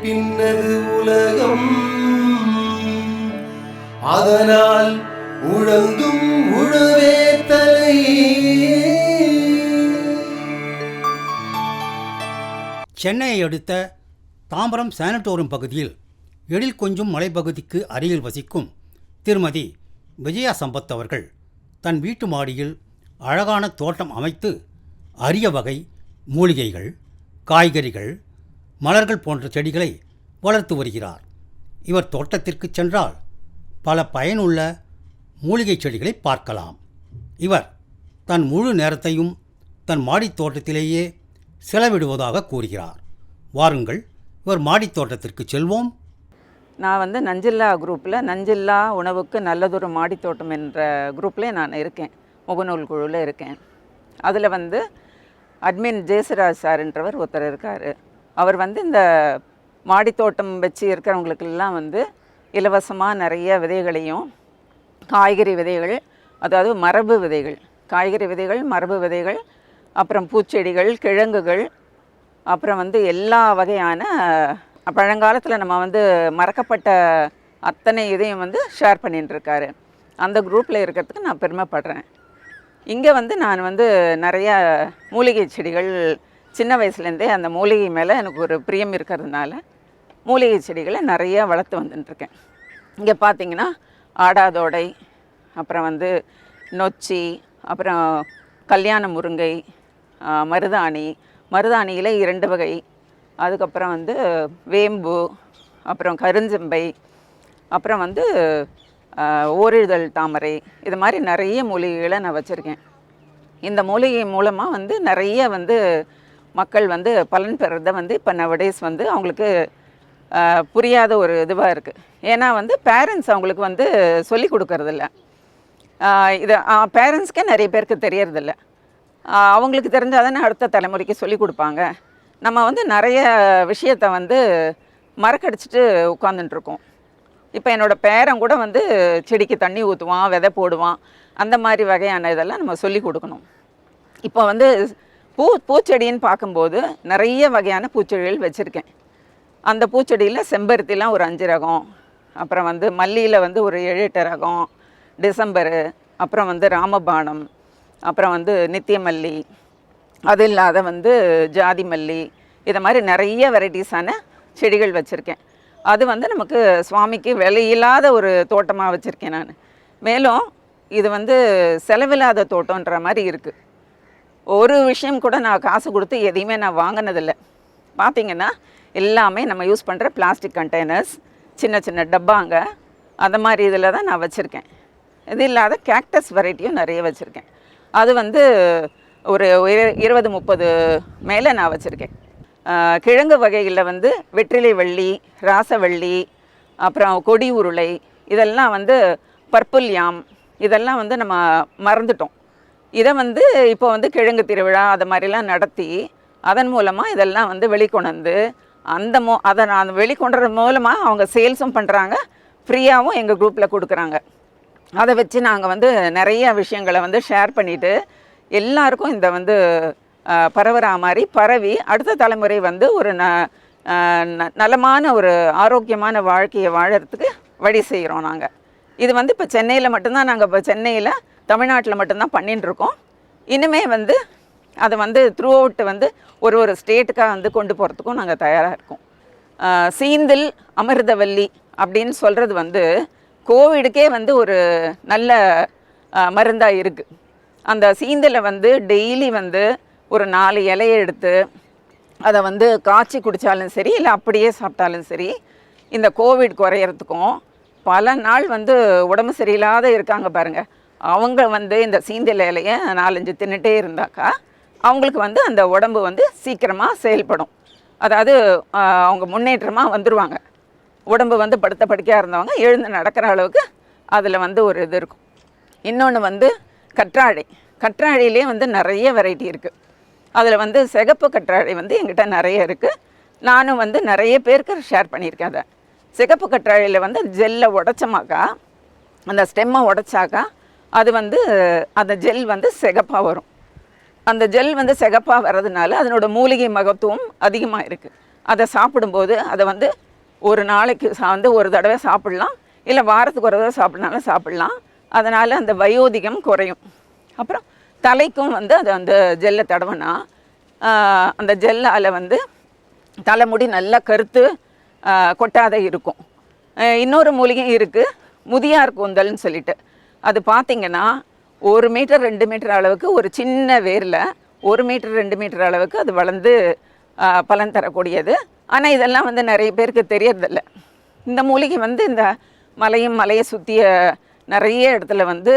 பின்னது உலகம், அதனால் உழந்தும் உழவே தலை. சென்னையை அடுத்த தாம்பரம் சானட்டோரியம் பகுதியில் எழில் கொஞ்சம் மலைப்பகுதிக்கு அருகில் வசிக்கும் திருமதி விஜயா சம்பத் அவர்கள் தன் வீட்டு மாடியில் அழகான தோட்டம் அமைத்து அரிய வகை மூலிகைகள், காய்கறிகள், மலர்கள் போன்ற செடிகளை வளர்த்து வருகிறார். இவர் தோட்டத்திற்கு சென்றால் பல பயனுள்ள மூலிகை செடிகளை பார்க்கலாம். இவர் தன் முழு நேரத்தையும் தன் மாடித் தோட்டத்திலேயே செலவிடுவதாக கூறுகிறார். வாருங்கள், இவர் மாடித் தோட்டத்திற்கு செல்வோம். நான் நஞ்சில்லா குரூப்பில் நஞ்சில்லா உணவுக்கு நல்லதொரு மாடித்தோட்டம் என்ற குரூப்பில் நான் இருக்கேன், முகநூல் குழுவில் இருக்கேன். அதில் அட்மின் ஜெயசிராஜ் சார்ன்றவர் ஒருத்தர் இருக்கார். அவர் இந்த மாடித்தோட்டம் வச்சு இருக்கிறவங்களுக்கெல்லாம் இலவசமாக நிறைய விதைகளையும், காய்கறி விதைகள், அதாவது மரபு விதைகள், காய்கறி விதைகள், மரபு விதைகள், அப்புறம் பூச்செடிகள், கிழங்குகள், அப்புறம் எல்லா வகையான பழங்காலத்தில் நம்ம மறக்கப்பட்ட அத்தனை இதையும் ஷேர் பண்ணிட்டுருக்காரு. அந்த குரூப்பில் இருக்கிறதுக்கு நான் பெருமைப்படுறேன். இங்கே நான் நிறையா மூலிகை செடிகள் சின்ன வயசுலேருந்தே அந்த மூலிகை மேலே எனக்கு ஒரு பிரியம் இருக்கிறதுனால மூலிகை செடிகளை நிறையா வளர்த்து வந்துட்டுருக்கேன். இங்கே பார்த்திங்கன்னா ஆடாதோடை, அப்புறம் நொச்சி, அப்புறம் கல்யாண முருங்கை, மருதாணி, மருதாணியில் 2 வகை, அதுக்கப்புறம் வேம்பு, அப்புறம் கருஞ்செம்பை, அப்புறம் ஓரிதழ் தாமரை, இது மாதிரி நிறைய மூலிகைகளை நான் வச்சுருக்கேன். இந்த மூலிகை மூலமாக நிறைய மக்கள் பலன் பெறதை இப்போ நவடேஸ் அவங்களுக்கு புரியாத ஒரு இதுவாக இருக்குது. ஏன்னா பேரண்ட்ஸ் அவங்களுக்கு சொல்லி கொடுக்கறதில்ல. இதை பேரண்ட்ஸ்க்கே நிறைய பேருக்கு தெரியறதில்ல. அவங்களுக்கு தெரிஞ்சால் தானே அடுத்த தலைமுறைக்கு சொல்லி கொடுப்பாங்க. நம்ம நிறைய விஷயத்தை மறக்கடிச்சிட்டு உட்காந்துட்டுருக்கோம். இப்போ என்னோடய பேரன் கூட செடிக்கு தண்ணி ஊற்றுவான், விதை போடுவான், அந்த மாதிரி வகையான இதெல்லாம் நம்ம சொல்லி கொடுக்கணும். இப்போ பூச்செடின்னு பார்க்கும்போது நிறைய வகையான பூச்செடிகள் வச்சுருக்கேன். அந்த பூச்செடியில் செம்பருத்திலாம் ஒரு 5 ரகம், அப்புறம் மல்லியில் ஒரு 7-8 ரகம், டிசம்பரு, அப்புறம் ராமபாணம், அப்புறம் நித்தியமல்லி, அது இல்லாத ஜாதி மல்லி, இதை மாதிரி நிறைய வெரைட்டிஸான செடிகள் வச்சுருக்கேன். அது நமக்கு சுவாமிக்கு விலையில்லாத ஒரு தோட்டமாக வச்சுருக்கேன் நான். மேலும் இது செலவில்லாத தோட்டன்ற மாதிரி இருக்குது. ஒரு விஷயம் கூட நான் காசு கொடுத்து எதையுமே நான் வாங்கினதில்லை. பார்த்திங்கன்னா எல்லாமே நம்ம யூஸ் பண்ணுற பிளாஸ்டிக் கண்டெய்னர்ஸ், சின்ன சின்ன டப்பாங்க, அந்த மாதிரி இதில் தான் நான் வச்சுருக்கேன். இது இல்லாத கேக்டஸ் வெரைட்டியும் நிறைய வச்சுருக்கேன். அது ஒரு 20-30 மேலே நான் வச்சுருக்கேன். கிழங்கு வகைகளில் வெற்றிலை வள்ளி, ராசவள்ளி, அப்புறம் கொடி உருளை, இதெல்லாம் பர்பிள் யாம், இதெல்லாம் நம்ம மறந்துட்டோம். இதை இப்போ கிழங்கு திருவிழா அது மாதிரிலாம் நடத்தி அதன் மூலமாக இதெல்லாம் வெளிக்கொணர்ந்து அதை நான் வெளிக்கொண்டுறது மூலமாக அவங்க சேல்ஸும் பண்ணுறாங்க, ஃப்ரீயாகவும் எங்கள் குரூப்பில் கொடுக்குறாங்க. அதை வச்சு நாங்கள் நிறைய விஷயங்களை ஷேர் பண்ணிவிட்டு எல்லாருக்கும் இந்த பரவுற மாதிரி பரவி அடுத்த தலைமுறை ஒரு நலமான ஒரு ஆரோக்கியமான வாழ்க்கையை வாழறதுக்கு வழி செய்கிறோம் நாங்கள். இது இப்போ சென்னையில் மட்டும்தான், நாங்கள் இப்போ சென்னையில் தமிழ்நாட்டில் மட்டும்தான் பண்ணிட்டுருக்கோம். இனிமே அதை த்ரூ அவுட் ஒரு ஸ்டேட்டுக்காக கொண்டு போகிறதுக்கும் நாங்கள் தயாராக இருக்கோம். சீந்தில் அமிர்தவல்லி அப்படின்னு சொல்கிறது கோவிடுக்கே ஒரு நல்ல மருந்தாக இருக்குது. அந்த சீந்தில் டெய்லி ஒரு 4 இலையை எடுத்து அதை காய்ச்சி குடித்தாலும் சரி, இல்லை அப்படியே சாப்பிட்டாலும் சரி, இந்த கோவிட் குறையிறதுக்கும் பல நாள் உடம்பு சரியில்லாத இருக்காங்க பாருங்கள், அவங்க இந்த சீந்தில் இலையை 4-5 தின்னுட்டே இருந்தாக்கா அவங்களுக்கு அந்த உடம்பு சீக்கிரமாக செயல்படும். அதாவது அவங்க முன்னேற்றமாக வந்துடுவாங்க. உடம்பு படுத்த படுக்கையாக இருந்தவங்க எழுந்து நடக்கிற அளவுக்கு அதில் ஒரு இது இருக்கும். இன்னொன்று கற்றாழை. கற்றாழையிலே நிறைய வெரைட்டி இருக்குது. அதில் சிகப்பு கற்றாழை எங்கிட்ட நிறைய இருக்குது. நானும் நிறைய பேருக்கு ஷேர் பண்ணியிருக்கேன். அதை சிகப்பு கற்றாழையில் ஜெல்லை உடைச்சமாக்கா, அந்த ஸ்டெம்மை உடைச்சாக்கா அது அந்த ஜெல் சிகப்பாக வரும். அந்த ஜெல் சிகப்பாக வர்றதுனால அதனோட மூலிகை மகத்துவம் அதிகமாக இருக்குது. அதை சாப்பிடும்போது அதை வந்து ஒரு நாளைக்கு வந்து ஒரு தடவை சாப்பிட்லாம், இல்லை வாரத்துக்கு ஒரு தடவை சாப்பிட்னாலும் சாப்பிட்லாம். அதனால் அந்த வயோதிகம் குறையும். அப்புறம் தலைக்கும் வந்து அது அந்த ஜெல்லை தடவைனா அந்த ஜெல்லால் வந்து தலைமுடி நல்லா கருத்து கொட்டாத இருக்கும். இன்னொரு மூலிகை இருக்குது, முதியார் கூந்தல்னு சொல்லிட்டு. அது பார்த்திங்கன்னா 1 மீட்டர் 2 மீட்டர் அளவுக்கு ஒரு சின்ன வேரில் 1 மீட்டர் 2 மீட்டர் அளவுக்கு அது வளர்ந்து பலன் தரக்கூடியது. ஆனால் இதெல்லாம் வந்து நிறைய பேருக்கு தெரியறதில்ல. இந்த மூலிகை வந்து இந்த மலையை சுற்றிய நிறைய இடத்துல வந்து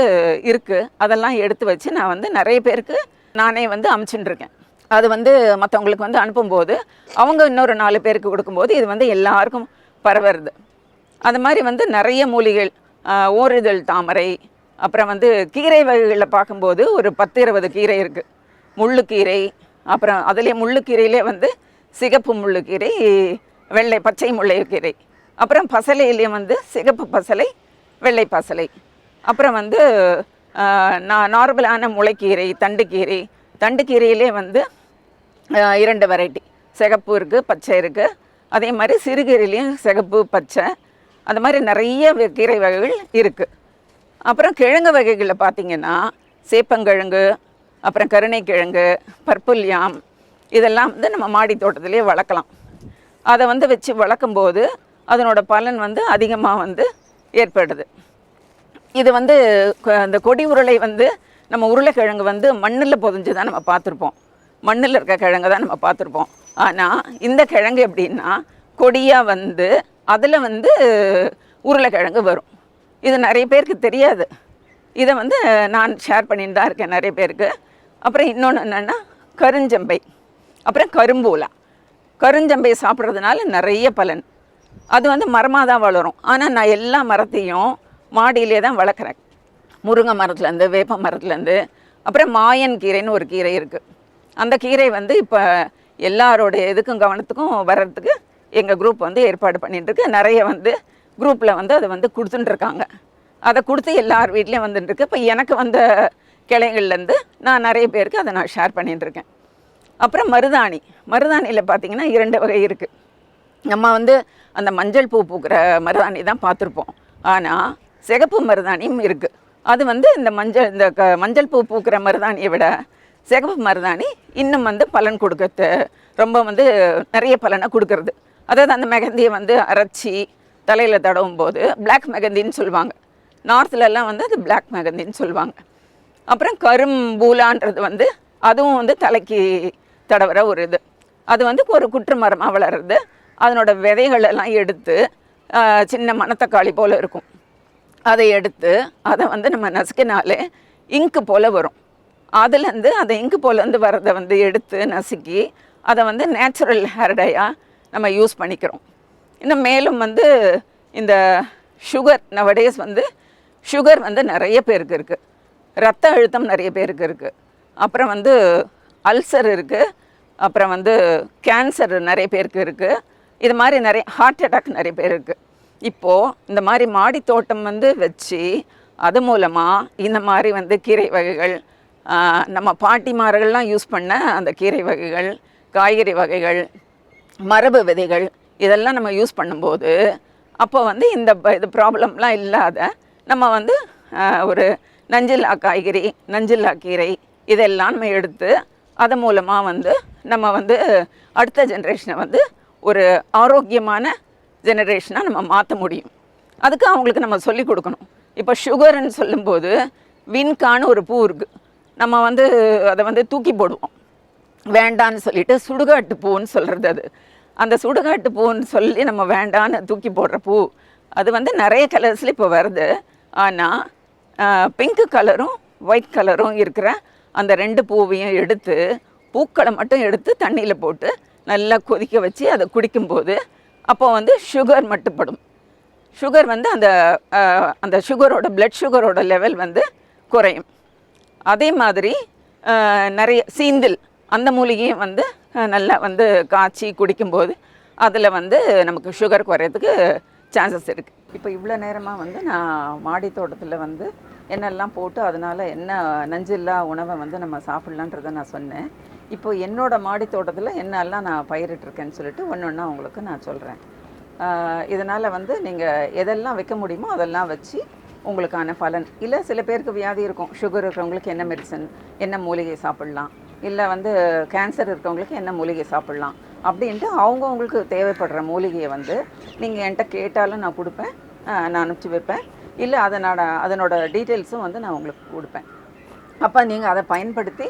இருக்குது. அதெல்லாம் எடுத்து வச்சு நான் வந்து நிறைய பேருக்கு நானே வந்து அமுச்சுட்டுருக்கேன். அது வந்து மற்றவங்களுக்கு வந்து அனுப்பும்போது அவங்க இன்னொரு 4 பேருக்கு கொடுக்கும்போது இது வந்து எல்லாருக்கும் பரவுறது. அது மாதிரி வந்து நிறைய மூலிகைகள், ஓரிதழ் தாமரை, அப்புறம் வந்து கீரை வகைகளில் பார்க்கும்போது ஒரு 10-20 கீரை இருக்குது. முள்ளுக்கீரை, அப்புறம் அதுலேயே முள்ளுக்கீரையிலே வந்து சிகப்பு முள்ளுக்கீரை, வெள்ளை பச்சை முள்ளைக்கீரை, அப்புறம் பசலையிலேயே வந்து சிகப்பு பசலை, வெள்ளை பசலை, அப்புறம் வந்து நார்மலான முளைக்கீரை, தண்டுக்கீரையிலே வந்து 2 வெரைட்டி, சிகப்பு இருக்குது, பச்சை இருக்குது. அதே மாதிரி சிறுகீரையிலையும் சிகப்பு, பச்சை, அந்த மாதிரி நிறைய கீரை வகைகள் இருக்குது. அப்புறம் கிழங்கு வகைகளில் பார்த்திங்கன்னா சேப்பங்கிழங்கு, அப்புறம் கருணைக்கிழங்கு, பர்பிள் யாம், இதெல்லாம் வந்து நம்ம மாடி தோட்டத்திலே வளர்க்கலாம். அதை வந்து வச்சு வளர்க்கும்போது அதனோட பலன் வந்து அதிகமாக வந்து ஏற்படுது. இது வந்து அந்த கொடி உருளை வந்து நம்ம உருளைக்கிழங்கு வந்து மண்ணில் புதைஞ்சு தான் நம்ம பார்த்துருப்போம், மண்ணில் இருக்க கிழங்கு தான் நம்ம பார்த்துருப்போம். ஆனால் இந்த கிழங்கு எப்படின்னா கொடியாக வந்து அதில் வந்து உருளைக்கிழங்கு வரும். இது நிறைய பேருக்கு தெரியாது. இதை வந்து நான் ஷேர் பண்ணிட்டு தான் இருக்கேன் நிறைய பேருக்கு. அப்புறம் இன்னொன்று என்னென்னா கருஞ்சம்பை, அப்புறம் கருஞ்சம்பை சாப்பிட்றதுனால நிறைய பலன். அது வந்து மரமாக தான் வளரும். ஆனால் நான் எல்லா மரத்தையும் மாடியிலே தான் வளர்க்குறேன். முருங்கை மரத்துலேருந்து, வேப்ப மரத்துலேருந்து, அப்புறம் மாயன் கீரைன்னு ஒரு கீரை இருக்குது. அந்த கீரை வந்து இப்போ எல்லாரோடைய இதுக்கும் கவனத்துக்கும் வர்றதுக்கு எங்கள் குரூப் வந்து ஏற்பாடு பண்ணிட்டுருக்கு. நிறைய வந்து குரூப்பில் வந்து அதை வந்து கொடுத்துட்டுருக்காங்க. அதை கொடுத்து எல்லார் வீட்லேயும் வந்துட்டுருக்கு. இப்போ எனக்கு வந்த கிளைகள்லேருந்து நான் நிறைய பேருக்கு அதை நான் ஷேர் பண்ணிட்டுருக்கேன். அப்புறம் மருதாணியில் பார்த்திங்கன்னா 2 வகை இருக்குது. நம்ம வந்து அந்த மஞ்சள் பூ பூக்கிற மருதாணி தான் பார்த்துருப்போம். ஆனால் சிகப்பு மருதாணியும் இருக்குது. அது வந்து இந்த மஞ்சள் பூ பூக்கிற மருதாணியை விட சிகப்பு மருதாணி இன்னும் வந்து பலன் கொடுக்கறது, ரொம்ப வந்து நிறைய பலனை கொடுக்கறது. அதாவது அந்த மெகந்தியை வந்து அரைச்சி தலையில் தடவும் போது பிளாக் மெகந்தின்னு சொல்லுவாங்க. நார்த்லலாம் வந்து அது பிளாக் மெகந்தின்னு சொல்லுவாங்க. அப்புறம் கரும்பூலான்றது வந்து அதுவும் வந்து தலைக்கு தடவுற ஒரு இது. அது வந்து ஒரு குற்று மரமாக வளருது. அதனோட விதைகளெல்லாம் எடுத்து சின்ன மணத்தக்காளி போல் இருக்கும். அதை எடுத்து அதை வந்து நம்ம நசுக்கினாலே இங்கு போல் வரும். அதுலேருந்து அந்த இங்கு போலேருந்து வரதை வந்து எடுத்து நசுக்கி அதை வந்து நேச்சுரல் ஹேர் டையாக நம்ம யூஸ் பண்ணிக்கிறோம். இன்னும் மேலும் வந்து இந்த சுகர் நவடேஸ் வந்து சுகர் வந்து நிறைய பேருக்கு இருக்குது, ரத்த அழுத்தம் நிறைய பேருக்கு இருக்குது, அப்புறம் வந்து அல்சர் இருக்குது, அப்புறம் வந்து கேன்சர் நிறைய பேருக்கு இருக்குது, இது மாதிரி நிறைய ஹார்ட் அட்டாக் நிறைய பேர் இருக்குது. இப்போது இந்த மாதிரி மாடி தோட்டம் வந்து வச்சு அது மூலமாக இந்த மாதிரி வந்து கீரை வகைகள், நம்ம பாட்டிமார்கள்லாம் யூஸ் பண்ண அந்த கீரை வகைகள், காய்கறி வகைகள், மரபு விதைகள், இதெல்லாம் நம்ம யூஸ் பண்ணும்போது அப்போ வந்து இது ப்ராப்ளம்லாம் இல்லாத நம்ம வந்து ஒரு நஞ்சில்லா காய்கறி, நஞ்சில்லா கீரை இதெல்லாம் நம்ம எடுத்து அது மூலமாக வந்து நம்ம வந்து அடுத்த ஜென்ரேஷனை வந்து ஒரு ஆரோக்கியமான ஜெனரேஷனாக நம்ம மாற்ற முடியும். அதுக்கு அவங்களுக்கு நம்ம சொல்லிக் கொடுக்கணும். இப்போ சுகர்னு சொல்லும்போது வின்கான்னு ஒரு பூ இருக்குது. நம்ம வந்து அதை வந்து தூக்கி போடுவோம், வேண்டான்னு சொல்லிட்டு சுடுகாட்டு பூன்னு சொல்கிறது. அது அந்த சுடுகாட்டு பூன்னு சொல்லி நம்ம வேண்டான்னு தூக்கி போடுற பூ அது வந்து நிறைய கலர்ஸில் இப்போ வருது. ஆனால் பிங்க் கலரும் ஒயிட் கலரும் இருக்கிற அந்த 2 பூவையும் எடுத்து பூக்களை மட்டும் எடுத்து தண்ணியில் போட்டு நல்லா கொதிக்க வச்சு அதை குடிக்கும்போது அப்போ வந்து சுகர் மட்டுப்படும். சுகர் வந்து அந்த சுகரோட பிளட் சுகரோட லெவல் வந்து குறையும். அதே மாதிரி நிறைய சீந்தில் அந்த மூலிகையும் வந்து நல்லா வந்து காய்ச்சி குடிக்கும்போது அதில் வந்து நமக்கு சுகர் குறையிறதுக்கு சான்சஸ் இருக்குது. இப்போ இவ்வளோ நேரமாக வந்து நான் மாடி தோட்டத்தில் வந்து என்னெல்லாம் போட்டு அதனால் என்ன நஞ்சில்லா உணவை வந்து நம்ம சாப்பிட்லான்றதை நான் சொன்னேன். இப்போ என்னோட மாடி தோட்டத்தில் என்னெல்லாம் நான் பயிரிட்டிருக்கேன்னு சொல்லிட்டு ஒன்று ஒன்றா உங்களுக்கு நான் சொல்கிறேன். இதனால் வந்து நீங்கள் எதெல்லாம் வைக்க முடியுமோ அதெல்லாம் வச்சு உங்களுக்கான பலன். இல்லை சில பேருக்கு வியாதி இருக்கும், சுகர் இருக்கிறவங்களுக்கு என்ன மெடிசன், என்ன மூலிகை சாப்பிட்லாம், இல்லை வந்து கேன்சர் இருக்கிறவங்களுக்கு என்ன மூலிகை சாப்பிட்லாம் அப்படின்ட்டு அவங்கவுங்களுக்கு தேவைப்படுற மூலிகையை வந்து நீங்கள் என்கிட்ட கேட்டாலும் நான் கொடுப்பேன், நான் அனுப்பிச்சி வைப்பேன். இல்லை அதனோட டீட்டெயில்ஸும் வந்து நான் உங்களுக்கு கொடுப்பேன். அப்போ நீங்கள் அதை பயன்படுத்தி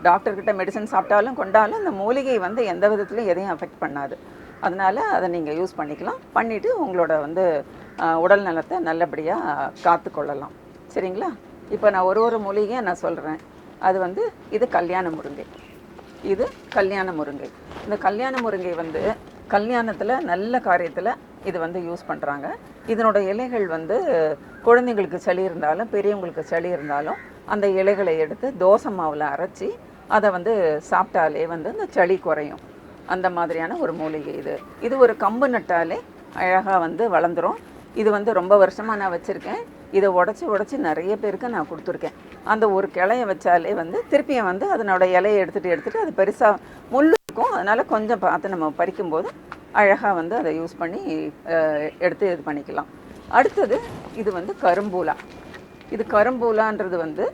டாக்டர்கிட்ட மெடிசன் சாப்பிட்டாலும் கொண்டாலும் இந்த மூலிகை வந்து எந்த விதத்துலையும் எதையும் அஃபெக்ட் பண்ணாது. அதனால் அதை நீங்கள் யூஸ் பண்ணிக்கலாம். பண்ணிவிட்டு உங்களோட வந்து உடல் நலத்தை நல்லபடியாக காத்துக்கொள்ளலாம். சரிங்களா? இப்போ நான் ஒரு மூலிகையை நான் சொல்கிறேன். அது வந்து இது கல்யாண முருங்கை. இது கல்யாண முருங்கை. இந்த கல்யாண முருங்கை வந்து கல்யாணத்தில் நல்ல காரியத்தில் இது வந்து யூஸ் பண்ணுறாங்க. இதனோட இலைகள் வந்து குழந்தைங்களுக்கு சளி இருந்தாலும் பெரியவங்களுக்கு சளி இருந்தாலும் அந்த இலைகளை எடுத்து தோசை மாவில் அரைச்சி அதை வந்து சாப்பிட்டாலே வந்து இந்த சளி குறையும். அந்த மாதிரியான ஒரு மூலிகை இது. இது ஒரு கம்பு நட்டாலே அழகாக வந்து வளர்ந்துடும். இது வந்து ரொம்ப வருஷமாக நான் வச்சுருக்கேன். இதை உடச்சி நிறைய பேருக்கு நான் கொடுத்துருக்கேன். அந்த ஒரு கிளையை வச்சாலே வந்து திருப்பியும் வந்து அதனோட இலையை எடுத்துகிட்டு அது பெருசாக முள் இருக்கும். அதனால் கொஞ்சம் பார்த்து நம்ம பறிக்கும்போது அழகாக வந்து அதை யூஸ் பண்ணி எடுத்து இது பண்ணிக்கலாம். அடுத்தது இது வந்து கரும்பூலா. இது கரும்பூலான்றது வந்து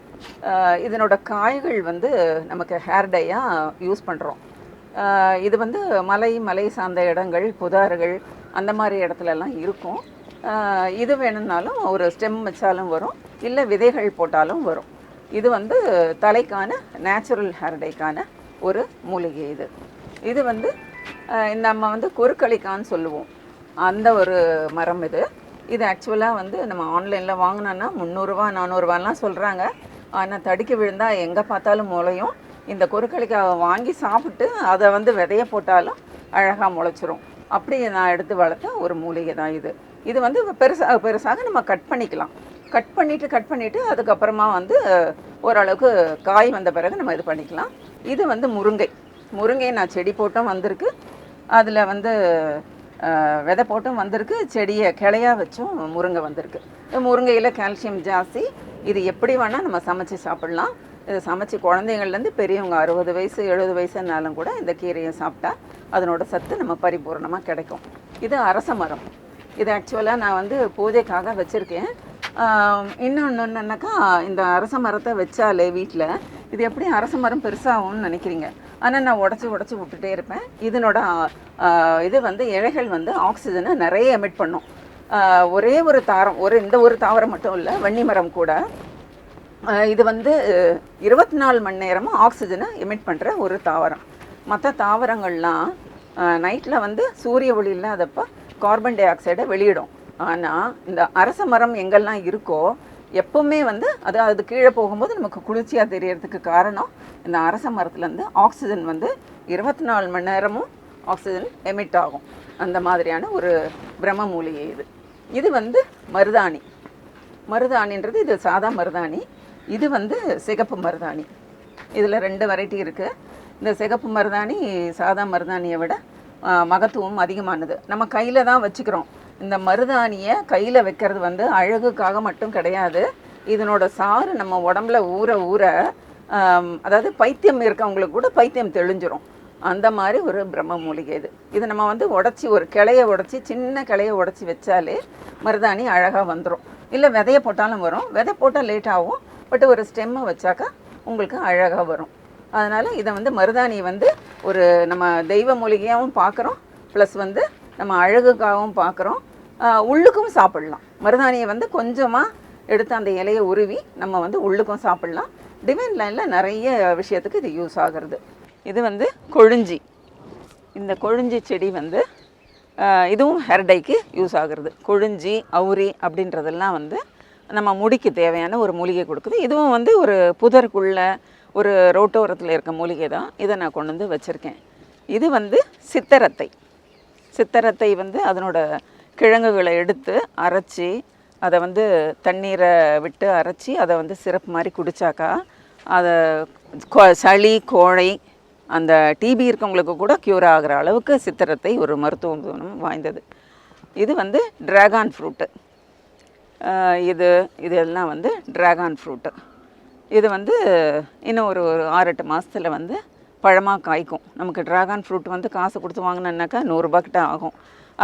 இதனோட காய்கள் வந்து நமக்கு ஹேர் டையாக யூஸ் பண்ணுறோம். இது வந்து மலை சார்ந்த இடங்கள், புதார்கள் அந்த மாதிரி இடத்துலலாம் இருக்கும். இது வேணும்னாலும் ஒரு ஸ்டெம் வச்சாலும் வரும், இல்லை விதைகள் போட்டாலும் வரும். இது வந்து தலைக்கான நேச்சுரல் ஹேர் டைக்கான ஒரு மூலிகை. இது வந்து நம்ம வந்து கொருக்களிக்கான்னு சொல்லுவோம், அந்த ஒரு மரம் இது. இது ஆக்சுவலாக வந்து நம்ம ஆன்லைனில் வாங்கினோன்னா 300 ரூபா 400 ரூபாலாம் சொல்கிறாங்க. ஆனால் தடுக்கி விழுந்தால் எங்கே பார்த்தாலும் முளையும். இந்த கொருக்களிக்காவை வாங்கி சாப்பிட்டு அதை வந்து விதைய போட்டாலும் அழகாக முளைச்சிரும். அப்படி நான் எடுத்து வளர்த்த ஒரு மூலிகை தான் இது. இது வந்து பெருசாக நம்ம கட் பண்ணிக்கலாம். கட் பண்ணிவிட்டு அதுக்கப்புறமா வந்து ஓரளவுக்கு காய் வந்த பிறகு நம்ம இது பண்ணிக்கலாம். இது வந்து முருங்கை நான் செடி போட்டும் வந்திருக்கு, அதில் வந்து விதை போட்டும் வந்திருக்கு, செடியை கிளையாக வச்சும் முருங்கை வந்திருக்கு. முருங்கையில் கால்சியம் ஜாஸ்தி. இது எப்படி வேணால் நம்ம சமைச்சு சாப்பிட்லாம். இதை சமைச்சு குழந்தைங்கள்லேருந்து பெரியவங்க 60 வயசு 70 வயசுனாலும் கூட இந்த கீரையை சாப்பிட்டா அதனோட சத்து நம்ம பரிபூர்ணமாக கிடைக்கும். இது அரச மரம். இது ஆக்சுவலாக நான் வந்து பூஜைக்காக வச்சுருக்கேன். இன்னொன்று என்னன்னாக்கா, இந்த அரச மரத்தை வச்சாலே வீட்டில் இது எப்படி அரச மரம் பெருசாகும்னு நினைக்கிறீங்க. ஆனால் நான் உடச்சி விட்டுட்டே இருப்பேன். இதனோட இது வந்து இலைகள் வந்து ஆக்சிஜனை நிறைய எமிட் பண்ணும். ஒரே ஒரு தாவரம், இந்த ஒரு தாவரம் மட்டும் இல்லை, வன்னி மரம் கூட இது வந்து 24 மணி நேரமும் ஆக்சிஜனை எமிட் பண்ணுற ஒரு தாவரம். மற்ற தாவரங்கள்லாம் நைட்டில் வந்து சூரிய ஒளி இல்லாதப்போ கார்பன் டை ஆக்சைடை வெளியிடும். ஆனால் இந்த அரச மரம் எங்கெல்லாம் இருக்கோ எப்போவுமே வந்து அது கீழே போகும்போது நமக்கு குளிர்ச்சியாக தெரியறதுக்கு காரணம் இந்த அரச மரத்துலேருந்து ஆக்சிஜன் வந்து 24 மணி நேரமும் ஆக்சிஜன் எமிட் ஆகும். அந்த மாதிரியான ஒரு பிரம்ம மூலிகை இது. இது வந்து மருதாணின்றது இது சாதா மருதாணி. இது வந்து சிகப்பு மருதாணி. இதில் 2 வெரைட்டி இருக்குது. இந்த சிகப்பு மருதாணி சாதா மருதாணியை விட மகத்துவம் அதிகமானது. நம்ம கையில் தான் வச்சுக்கிறோம். இந்த மருதாணியை கையில் வைக்கிறது வந்து அழகுக்காக மட்டும் கிடையாது. இதனோட சாறு நம்ம உடம்புல ஊற அதாவது பைத்தியம் இருக்கவங்களுக்கு கூட பைத்தியம் தெளிஞ்சிரும். அந்த மாதிரி ஒரு பிரம்ம மூலிகை இது. இது நம்ம வந்து ஒரு கிளையை உடச்சி சின்ன கிளையை உடச்சி வச்சாலே மருதாணி அழகாக வந்துடும். இல்லை விதைய போட்டாலும் வரும். விதை போட்டால் லேட் ஆகும், பட் ஒரு ஸ்டெம்மை வச்சாக்கா உங்களுக்கு அழகாக வரும். அதனால் இதை வந்து மருதாணி வந்து ஒரு நம்ம தெய்வ மூலிகையாகவும் பார்க்குறோம், ப்ளஸ் வந்து நம்ம அழகுக்காகவும் பார்க்குறோம், உள்ளுக்கும் சாப்பிட்லாம். மருதாணியை வந்து கொஞ்சமாக எடுத்து அந்த இலையை உருவி நம்ம வந்து உள்ளுக்கும் சாப்பிட்லாம். டிவைன் லைனில் நிறைய விஷயத்துக்கு இது யூஸ் ஆகிறது. இது வந்து கொழிஞ்சி. இந்த கொழிஞ்சி செடி வந்து இதுவும் ஹேர்டைக்கு யூஸ் ஆகுறது. கொழிஞ்சி அவுரி அப்படின்றதெல்லாம் வந்து நம்ம முடிக்கு தேவையான ஒரு மூலிகை கொடுக்குது. இதுவும் வந்து ஒரு புதருக்குள்ள ஒரு ரோட்டோரத்தில் இருக்க மூலிகை தான். இதை நான் கொண்டு வந்து வச்சுருக்கேன். இது வந்து சித்தரத்தை வந்து அதனோட கிழங்குகளை எடுத்து அரைச்சி அதை வந்து தண்ணீரை விட்டு அரைச்சி அதை வந்து சிரப் மாதிரி குடித்தாக்கா அதை சளி கோழை அந்த டிபி இருக்கவங்களுக்கு கூட க்யூர் ஆகிற அளவுக்கு சித்திரத்தை ஒரு மருத்துவ குணம் வாய்ந்தது. இது வந்து ட்ராகன் ஃப்ரூட்டு. இதெல்லாம் வந்து ட்ராகன் ஃப்ரூட்டு. இது வந்து இன்னும் ஒரு 6-8 மாதத்தில் வந்து பழமாக காய்க்கும். நமக்கு ட்ராகன் ஃப்ரூட் வந்து காசு கொடுத்து வாங்கினோன்னாக்கா 100 ரூபா கிட்ட ஆகும்.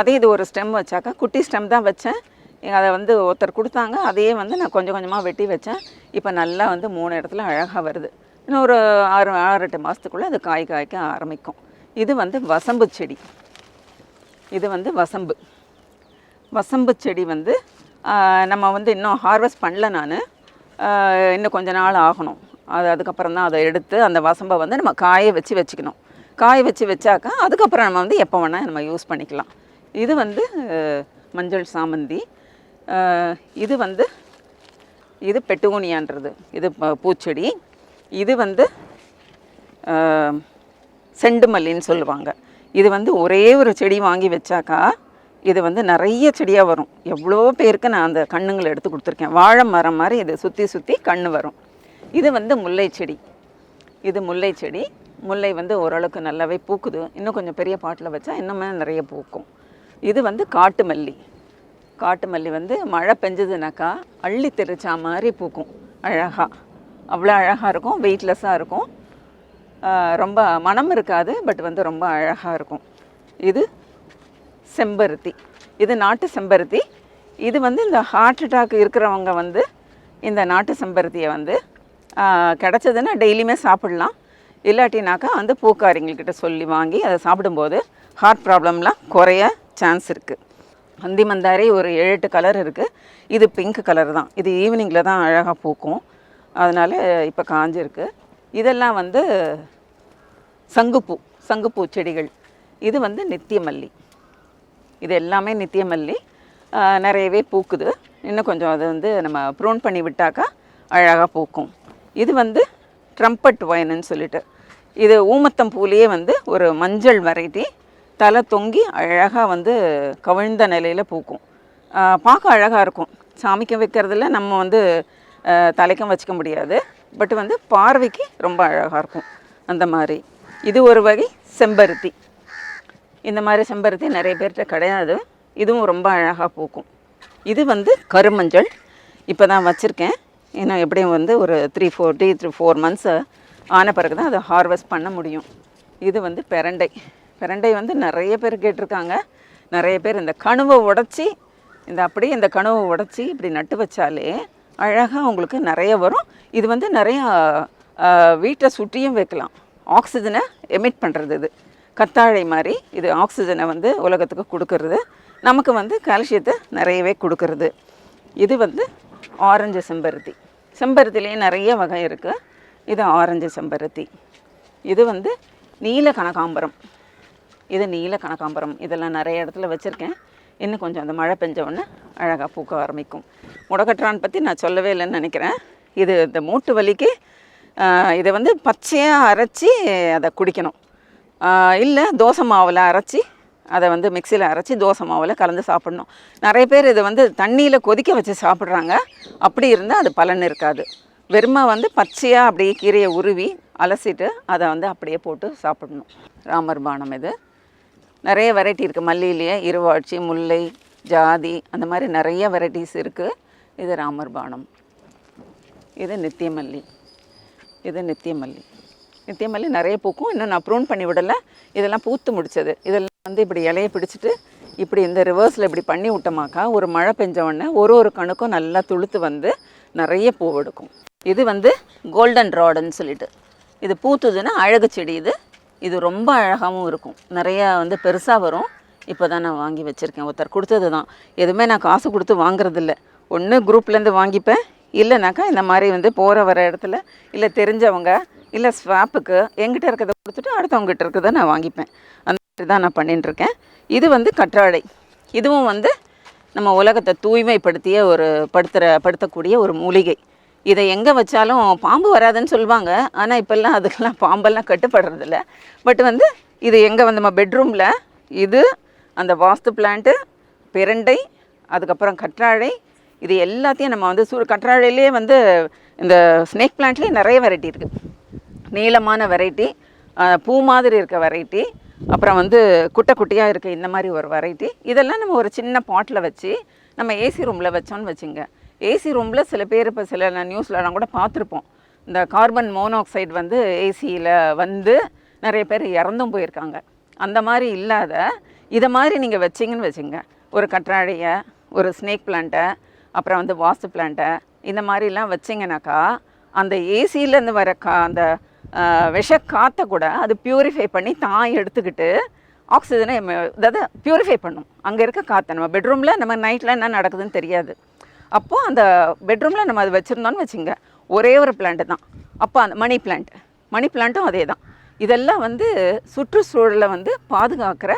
அதே இது ஒரு ஸ்டெம் வச்சாக்கா, குட்டி ஸ்டெம் தான் வச்சேன், அதை வந்து ஒருத்தர் கொடுத்தாங்க. அதையே வந்து நான் கொஞ்சம் கொஞ்சமாக வெட்டி வச்சேன். இப்போ நல்லா வந்து 3 இடத்துல அழகாக வருது. இன்னும் ஒரு 6-8 மாதத்துக்குள்ளே அது காய்க்க ஆரம்பிக்கும். இது வந்து வசம்பு செடி. இது வந்து வசம்பு செடி வந்து நம்ம வந்து இன்னும் ஹார்வெஸ்ட் பண்ணல. நான் இன்னும் கொஞ்ச நாள் ஆகணும். அதுக்கப்புறம் தான் அதை எடுத்து அந்த வசம்பை வந்து நம்ம காய வச்சுக்கணும். காய வச்சாக்கா அதுக்கப்புறம் நம்ம வந்து எப்போ வேணால் நம்ம யூஸ் பண்ணிக்கலாம். இது வந்து மஞ்சள் சாமந்தி. இது பெட்டூனியான்றது, இது பூச்செடி. இது வந்து செண்டு மல்லின்னு சொல்லுவாங்க. இது வந்து ஒரே ஒரு செடி வாங்கி வச்சாக்கா இது வந்து நிறைய செடியாக வரும். எவ்வளோ பேருக்கு நான் அந்த கண்ணுங்களை எடுத்து கொடுத்துருக்கேன். வாழை மரம் மாதிரி இது சுற்றி கண்ணு வரும். இது வந்து முல்லை செடி. இது முல்லை செடி. முல்லை வந்து ஓரளவுக்கு நல்லாவே பூக்குது. இன்னும் கொஞ்சம் பெரிய பாட்டில் வச்சா இன்னுமே நிறைய பூக்கும். இது வந்து காட்டு மல்லி வந்து மழை பெஞ்சதுனாக்கா அள்ளி தெரிச்சா மாதிரி பூக்கும். அழகாக, அவ்வளோ அழகாக இருக்கும். வெயிட்லெஸ்ஸாக இருக்கும். ரொம்ப மனம் இருக்காது, பட் வந்து ரொம்ப அழகாக இருக்கும். இது செம்பருத்தி. இது நாட்டு செம்பருத்தி. இது வந்து இந்த ஹார்ட் அட்டாக் இருக்கிறவங்க வந்து இந்த நாட்டு செம்பருத்தியை வந்து கிடச்சதுன்னா டெய்லியுமே சாப்பிட்லாம். இல்லாட்டினாக்கா வந்து பூக்காரிங்கள்கிட்ட சொல்லி வாங்கி அதை சாப்பிடும்போது ஹார்ட் ப்ராப்ளம்லாம் குறைய சான்ஸ் இருக்குது. அந்தி மந்தாரி ஒரு 7-8 கலர் இருக்குது. இது பிங்க் கலர் தான். இது ஈவினிங்கில் தான் அழகாக பூக்கும். அதனால் இப்போ காஞ்சிருக்கு. இதெல்லாம் வந்து சங்குப்பூ செடிகள். இது வந்து நித்தியமல்லி. இது எல்லாமே நித்தியமல்லி. நிறையவே பூக்குது. இன்னும் கொஞ்சம் அது வந்து நம்ம ப்ரூன் பண்ணி விட்டாக்கா அழகாக பூக்கும். இது வந்து ட்ரம்பட் ஒயின்னு சொல்லிட்டு, இது ஊமத்தம் பூலேயே வந்து ஒரு மஞ்சள் வெரைட்டி. தலை தொங்கி அழகாக வந்து கவிழ்ந்த நிலையில் பூக்கும். பார்க்க அழகாக இருக்கும். சாமிக்கு வைக்கிறதுல நம்ம வந்து தலைக்கும் வச்சுக்க முடியாது, பட் வந்து பார்வைக்கு ரொம்ப அழகாக இருக்கும். அந்த மாதிரி இது ஒரு வகை செம்பருத்தி. இந்த மாதிரி செம்பருத்தி நிறைய பேர்கிட்ட கிடையாது. இதுவும் ரொம்ப அழகாக பூக்கும். இது வந்து கருமஞ்சள். இப்போ தான் வச்சுருக்கேன். இன்னும் எப்படியும் வந்து ஒரு 3-4 மந்த்ஸ் ஆன பிறகு தான் அதை ஹார்வெஸ்ட் பண்ண முடியும். இது வந்து பெரண்டை வந்து நிறைய பேர் கேட்டிருக்காங்க. நிறைய பேர் இந்த கணுவை உடச்சி இந்த கணுவை உடச்சி இப்படி நட்டு வச்சாலே அழகாக உங்களுக்கு நிறைய வரும். இது வந்து நிறையா வீட்டை சுற்றியும் வைக்கலாம். ஆக்சிஜனை எமிட் பண்ணுறது. இது கத்தாழை மாதிரி இது ஆக்சிஜனை வந்து உலகத்துக்கு கொடுக்கறது. நமக்கு வந்து கால்சியத்தை நிறையவே கொடுக்கறது. இது வந்து ஆரஞ்சு செம்பருத்திலேயே நிறைய வகை இருக்குது. இது ஆரஞ்சு செம்பருத்தி. இது வந்து நீல கனகாம்பரம். இதெல்லாம் நிறைய இடத்துல வச்சுருக்கேன். இன்னும் கொஞ்சம் அந்த மழை பெஞ்ச உடனே அழகாக பூக்க ஆரம்பிக்கும். முடக்கற்றான் பற்றி நான் சொல்லவே இல்லைன்னு நினைக்கிறேன். இது இந்த மூட்டு வலிக்கு இதை வந்து பச்சையாக அரைச்சி அதை குடிக்கணும். இல்லை தோசை மாவில் அரைச்சி அதை வந்து மிக்சியில் அரைச்சி தோசை மாவில் கலந்து சாப்பிடணும். நிறைய பேர் இதை வந்து தண்ணியில் கொதிக்க வச்சு சாப்பிட்றாங்க. அப்படி இருந்தால் அது பலன் இருக்காது. வெறுமை வந்து பச்சையாக அப்படியே கீரையை உருவி அலசிட்டு அதை வந்து அப்படியே போட்டு சாப்பிடணும். ராமர் பானம். இது நிறைய வெரைட்டி இருக்குது. மல்லியிலேயே இருவாட்சி, முல்லை, ஜாதி, அந்த மாதிரி நிறைய வெரைட்டிஸ் இருக்குது. இது ராமர் பானம். இது நித்தியமல்லி. நித்தியமல்லி நிறைய பூக்கும். இன்னும் நான் ப்ரூன் பண்ணி விடலை. இதெல்லாம் பூத்து முடிச்சது. இதெல்லாம் வந்து இப்படி இலையை பிடிச்சிட்டு இப்படி இந்த ரிவர்ஸில் இப்படி பண்ணி விட்டோமாக்கா ஒரு மழை பெஞ்ச உடனே ஒரு கணுக்கும் நல்லா துளுத்து வந்து நிறைய பூ எடுக்கும். இது வந்து கோல்டன் ராடுன்னு சொல்லிட்டு, இது பூத்துதுன்னா அழகு செடி. இது ரொம்ப அழகாகவும் இருக்கும். நிறையா வந்து பெருசாக வரும். இப்போ தான் நான் வாங்கி வச்சுருக்கேன். ஒருத்தர் கொடுத்தது தான். எதுவுமே நான் காசு கொடுத்து வாங்குறதில்ல. ஒன்று குரூப்லேருந்து வாங்கிப்பேன், இல்லைனாக்கா இந்த மாதிரி வந்து போகிற வர இடத்துல இல்லை தெரிஞ்சவங்க இல்லை ஸ்வாப்புக்கு எங்கிட்ட இருக்கிறத கொடுத்துட்டு அடுத்தவங்ககிட்ட இருக்கிறத நான் வாங்கிப்பேன். அந்த மாதிரி தான் நான் பண்ணிட்டுருக்கேன். இது வந்து கற்றாழை. இதுவும் வந்து நம்ம உலகத்தை தூய்மைப்படுத்திய படுத்தக்கூடிய ஒரு மூலிகை. இதை எங்கே வச்சாலும் பாம்பு வராதுன்னு சொல்லுவாங்க. ஆனால் இப்போல்லாம் அதுக்கெல்லாம் பாம்பெல்லாம் கட்டுப்படுறதில்ல. பட் வந்து இது எங்கே வந்து நம்ம பெட்ரூமில் இது அந்த வாஸ்து பிளான்ட்டு, பிரண்டை, அதுக்கப்புறம் கற்றாழை, இது எல்லாத்தையும் நம்ம வந்து கற்றாழையிலே வந்து இந்த ஸ்னேக் பிளான்ட்லேயே நிறைய வெரைட்டி இருக்குது. நீளமான வெரைட்டி, பூ மாதிரி இருக்க வெரைட்டி, அப்புறம் வந்து குட்டையாக இருக்க இந்த மாதிரி ஒரு வெரைட்டி. இதெல்லாம் நம்ம ஒரு சின்ன பாட்டில் வச்சு நம்ம ஏசி ரூமில் வச்சோன்னு வச்சுங்க, ஏசி ரூமில் சில பேர் இப்போ சில நியூஸ்லலாம் கூட பார்த்துருப்போம், இந்த கார்பன் மோனாக்சைடு வந்து ஏசியில் வந்து நிறைய பேர் இறந்தும் போயிருக்காங்க. அந்த மாதிரி இல்லாத இதை மாதிரி நீங்கள் வச்சிங்கன்னு வச்சுங்க, ஒரு கற்றாழையை, ஒரு ஸ்னேக் பிளான்ட்டை, அப்புறம் வந்து வாஸ்து பிளான்ட்டை, இந்த மாதிரிலாம் வச்சிங்கனாக்கா அந்த ஏசியிலேருந்து வர அந்த விஷ காற்றை கூட அது ப்யூரிஃபை பண்ணி தான் எடுத்துக்கிட்டு ஆக்சிஜனை அதாவது ப்யூரிஃபை பண்ணும். அங்கே இருக்க காற்றை நம்ம பெட்ரூமில் நம்ம நைட்டில் என்ன நடக்குதுன்னு தெரியாது. அப்போது அந்த பெட்ரூமில் நம்ம அது வச்சுருந்தோன்னு வச்சுங்க, ஒரே ஒரு பிளான்ட்டு தான். அப்போ அந்த மணி பிளான்ட்டும் அதே தான். இதெல்லாம் வந்து சுற்றுச்சூழலை வந்து பாதுகாக்கிற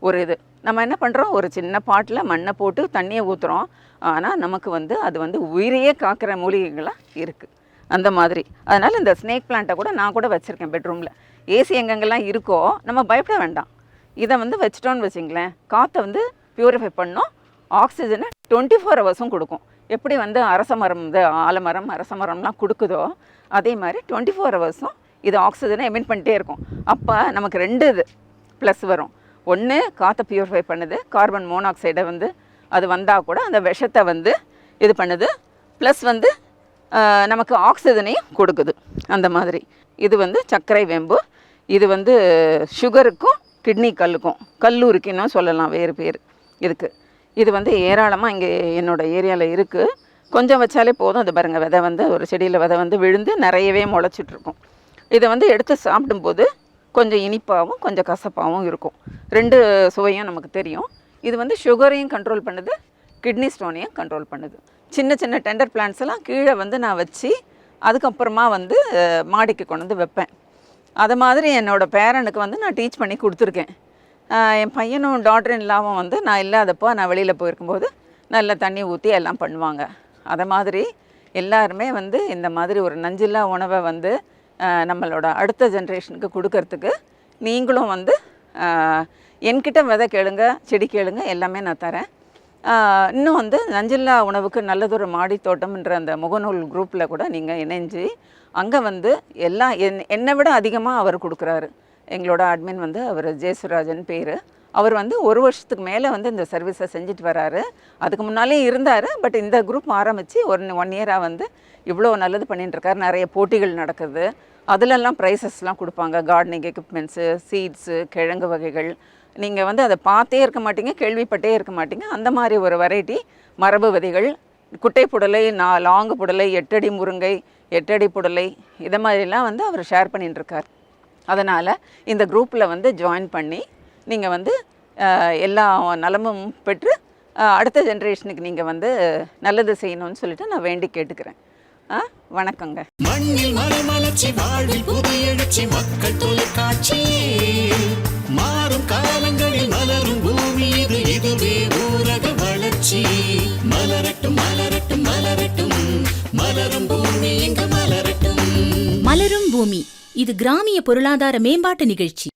ஒரு இது. நம்ம என்ன பண்ணுறோம், ஒரு சின்ன பாட்டில் மண்ணை போட்டு தண்ணியை ஊற்றுறோம், ஆனால் நமக்கு வந்து அது வந்து உயிரையே காக்கிற மூலிகைகளாக இருக்குது அந்த மாதிரி. அதனால் இந்த ஸ்னேக் பிளான்ட்டை கூட நான் கூட வச்சுருக்கேன் பெட்ரூமில். ஏசி எங்கெங்கெல்லாம் இருக்கோ நம்ம பயப்பட வேண்டாம், இதை வந்து வச்சிட்டோன்னு வச்சிங்களேன், காற்றை வந்து ப்யூரிஃபை பண்ணோம், ஆக்சிஜனை 24 ஹவர்ஸும் கொடுக்கும். எப்படி வந்து அரச மரம், இந்த ஆலமரம் அரச மரம்லாம் கொடுக்குதோ அதே மாதிரி 24 ஹவர்ஸும் இது ஆக்சிஜனை எமிட் பண்ணிட்டே இருக்கும். அப்போ நமக்கு 2 இது ப்ளஸ் வரும். ஒன்று, காற்றை ப்யூரிஃபை பண்ணுது, கார்பன் மோனாக்சைடை வந்து அது வந்தால் கூட அந்த விஷத்தை வந்து இது பண்ணுது, ப்ளஸ் வந்து நமக்கு ஆக்சிஜனையும் கொடுக்குது அந்த மாதிரி. இது வந்து சர்க்கரை வேம்பு, இது வந்து சுகருக்கும் கிட்னி கல்லூரிக்குன்னு சொல்லலாம் வேறு பேர் இதுக்கு. இது வந்து ஏராளமாக இங்கே என்னோடய ஏரியாவில் இருக்குது. கொஞ்சம் வச்சாலே போதும். அது பாருங்கள், விதை வந்து ஒரு செடியில் விதை வந்து விழுந்து நிறையவே முளைச்சிட்ருக்கும். இதை வந்து எடுத்து சாப்பிடும்போது கொஞ்சம் இனிப்பாகவும் கொஞ்சம் கசப்பாகவும் இருக்கும். 2 சுவையும் நமக்கு தெரியும். இது வந்து சுகரையும் கண்ட்ரோல் பண்ணுது, கிட்னி ஸ்டோனையும் கண்ட்ரோல் பண்ணுது. சின்ன சின்ன டெண்டர் பிளான்ட்ஸ் எல்லாம் கீழே வந்து நான் வச்சு அதுக்கப்புறமா வந்து மாடிக்கு கொண்டு வந்து வைப்பேன். அது மாதிரி என்னோடய பேரனுக்கு வந்து நான் டீச் பண்ணி கொடுத்துருக்கேன். என் பையனும் டாட்டரும் இல்லாமல் வந்து நான் இல்லாதப்போ நான் வெளியில் போயிருக்கும்போது நல்லா தண்ணி ஊற்றி எல்லாம் பண்ணுவாங்க. அதை மாதிரி எல்லாருமே வந்து இந்த மாதிரி ஒரு நஞ்சில்லா உணவை வந்து நம்மளோட அடுத்த ஜென்ரேஷனுக்கு கொடுக்கறதுக்கு நீங்களும் வந்து என்கிட்ட விதை கேளுங்க, செடி கேளுங்க, எல்லாமே நான் தரேன். இன்னும் வந்து நஞ்சில்லா உணவுக்கு நல்லதொரு மாடி தோட்டம்ன்ற அந்த முகநூல் குரூப்பில் கூட நீங்கள் இணைஞ்சு அங்கே வந்து எல்லாம் என்னை விட அதிகமாக அவர் கொடுக்குறாரு. எங்களோட அட்மின் வந்து அவர் ஜெயசுராஜன் பேர். அவர் வந்து 1 வருஷத்துக்கு மேலே வந்து இந்த சர்வீஸை செஞ்சுட்டு வராரு. அதுக்கு முன்னாலே இருந்தார், பட் இந்த குரூப் ஆரம்பித்து 1 இயராக வந்து இவ்வளோ நல்லது பண்ணிட்டுருக்காரு. நிறைய போட்டிகள் நடக்குது, அதிலெல்லாம் ப்ரைஸஸ்லாம் கொடுப்பாங்க. கார்டனிங் எக்யூப்மெண்ட்ஸு, சீட்ஸு, கிழங்கு வகைகள். நீங்கள் வந்து அதை பார்த்தே இருக்க மாட்டீங்க, கேள்விப்பட்டே இருக்க மாட்டீங்க. அந்த மாதிரி ஒரு வெரைட்டி மரபு விதைகள், குட்டை புடலை, லாங்கு புடலை, 8 அடி முருங்கை, 8 அடி புடலை, இதை மாதிரிலாம் வந்து அவர் ஷேர் பண்ணிட்டுருக்கார். அதனால் இந்த குரூப்பில் வந்து ஜாயின் பண்ணி நீங்கள் வந்து எல்லா நலமும் பெற்று அடுத்த ஜென்ரேஷனுக்கு நீங்கள் வந்து நல்லது செய்யணும்னு சொல்லிட்டு நான் வேண்டி கேட்டுக்கிறேன். வணக்கங்க. மண்ணில் மறுமலர்ச்சி, வாழ்வில் புது எழுச்சி, மக்கள் தொலைக்காட்சி. மாறும் காலங்களில் மலரும் பூமி இது, இதுவே ஊரக வளர்ச்சி. மலரட்டும் மலரட்டும் மலரட்டும், மலரும் பூமி இங்கு மலரட்டும். மலரும் பூமி, இது கிராமிய பொருளாதார மேம்பாட்டு நிகழ்ச்சி.